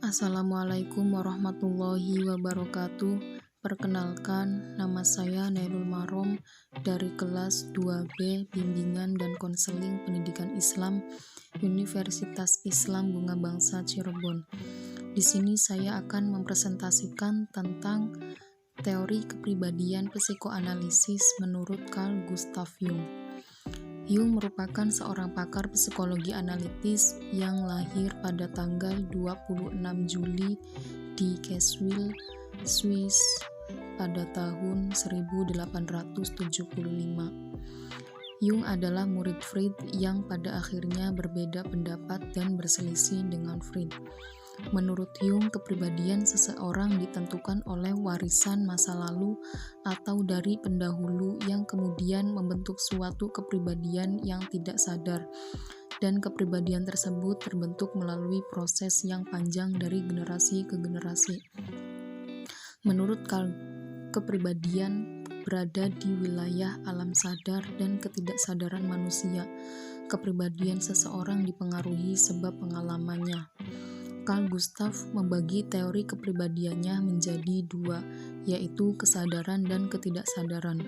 Assalamualaikum warahmatullahi wabarakatuh. Perkenalkan, nama saya Nailul Marom dari kelas 2B Bimbingan dan Konseling Pendidikan Islam Universitas Islam Bunga Bangsa Cirebon. Di sini saya akan mempresentasikan tentang teori kepribadian psikoanalisis menurut Carl Gustav Jung. Jung merupakan seorang pakar psikologi analitis yang lahir pada tanggal 26 Juli di Kesswil, Swiss pada tahun 1875. Jung adalah murid Freud yang pada akhirnya berbeda pendapat dan berselisih dengan Freud. Menurut Jung, kepribadian seseorang ditentukan oleh warisan masa lalu atau dari pendahulu yang kemudian membentuk suatu kepribadian yang tidak sadar, dan kepribadian tersebut terbentuk melalui proses yang panjang dari generasi ke generasi. Menurut Carl, kepribadian berada di wilayah alam sadar dan ketidaksadaran manusia. Kepribadian seseorang dipengaruhi sebab pengalamannya. Carl Gustav membagi teori kepribadiannya menjadi dua, yaitu kesadaran dan ketidaksadaran.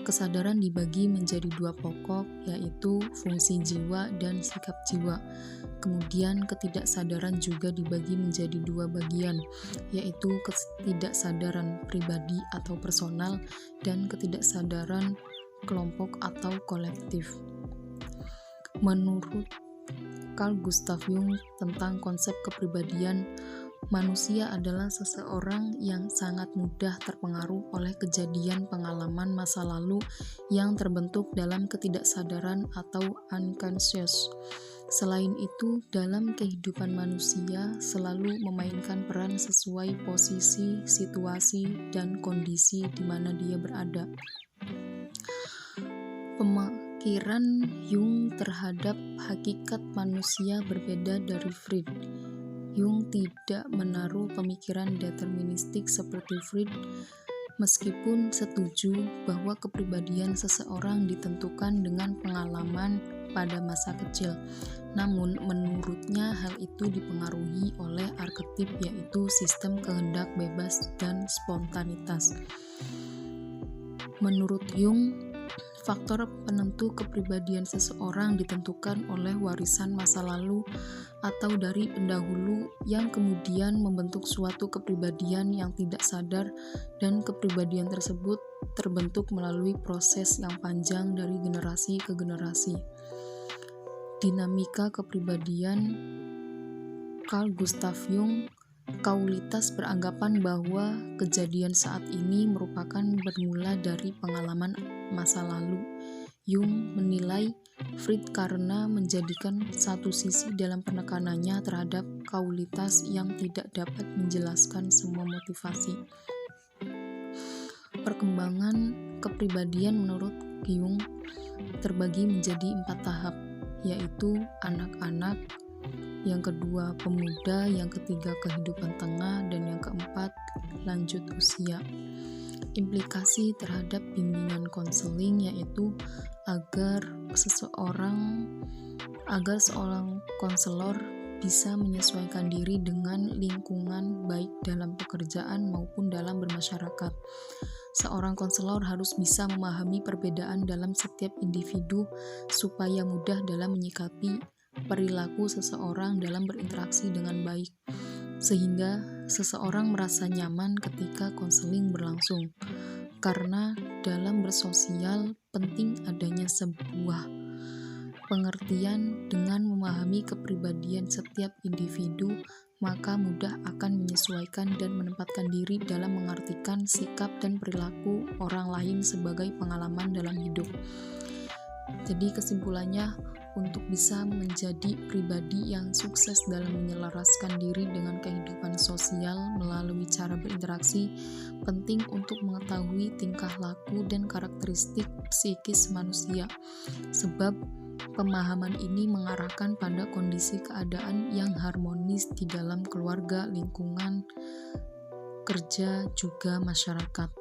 Kesadaran dibagi menjadi dua pokok, yaitu fungsi jiwa dan sikap jiwa. Kemudian ketidaksadaran juga dibagi menjadi dua bagian, yaitu ketidaksadaran pribadi atau personal dan ketidaksadaran kelompok atau kolektif. Menurut Carl Gustav Jung tentang konsep kepribadian, manusia adalah seseorang yang sangat mudah terpengaruh oleh kejadian pengalaman masa lalu yang terbentuk dalam ketidaksadaran atau unconscious. Selain itu, dalam kehidupan manusia selalu memainkan peran sesuai posisi, situasi, dan kondisi di mana dia berada. Pemikiran Jung terhadap hakikat manusia berbeda dari Freud. Jung tidak menaruh pemikiran deterministik seperti Freud, meskipun setuju bahwa kepribadian seseorang ditentukan dengan pengalaman pada masa kecil. Namun, menurutnya hal itu dipengaruhi oleh arketip, yaitu sistem kehendak bebas dan spontanitas. Menurut Jung, faktor penentu kepribadian seseorang ditentukan oleh warisan masa lalu atau dari pendahulu yang kemudian membentuk suatu kepribadian yang tidak sadar, dan kepribadian tersebut terbentuk melalui proses yang panjang dari generasi ke generasi. Dinamika kepribadian Carl Gustav Jung. Kaulitas beranggapan bahwa kejadian saat ini merupakan bermula dari pengalaman masa lalu. Jung menilai Freud karena menjadikan satu sisi dalam penekanannya terhadap kaulitas yang tidak dapat menjelaskan semua motivasi. Perkembangan kepribadian menurut Jung terbagi menjadi 4 tahap, yaitu anak-anak, yang kedua pemuda, yang ketiga kehidupan tengah, dan yang keempat lanjut usia. Implikasi terhadap bimbingan konseling yaitu agar seorang konselor bisa menyesuaikan diri dengan lingkungan baik dalam pekerjaan maupun dalam bermasyarakat. Seorang konselor harus bisa memahami perbedaan dalam setiap individu supaya mudah dalam menyikapi perilaku seseorang dalam berinteraksi dengan baik, sehingga seseorang merasa nyaman ketika konseling berlangsung. Karena dalam bersosial penting adanya sebuah pengertian dengan memahami kepribadian setiap individu, maka mudah akan menyesuaikan dan menempatkan diri dalam mengartikan sikap dan perilaku orang lain sebagai pengalaman dalam hidup. Jadi kesimpulannya, untuk bisa menjadi pribadi yang sukses dalam menyelaraskan diri dengan kehidupan sosial melalui cara berinteraksi, penting untuk mengetahui tingkah laku dan karakteristik psikis manusia. Sebab pemahaman ini mengarahkan pada kondisi keadaan yang harmonis di dalam keluarga, lingkungan kerja, juga masyarakat.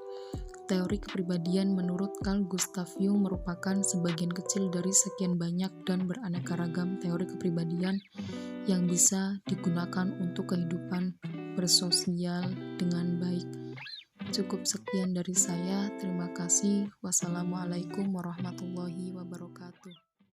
Teori kepribadian menurut Carl Gustav Jung merupakan sebagian kecil dari sekian banyak dan beraneka ragam teori kepribadian yang bisa digunakan untuk kehidupan bersosial dengan baik. Cukup sekian dari saya. Terima kasih. Wassalamualaikum warahmatullahi wabarakatuh.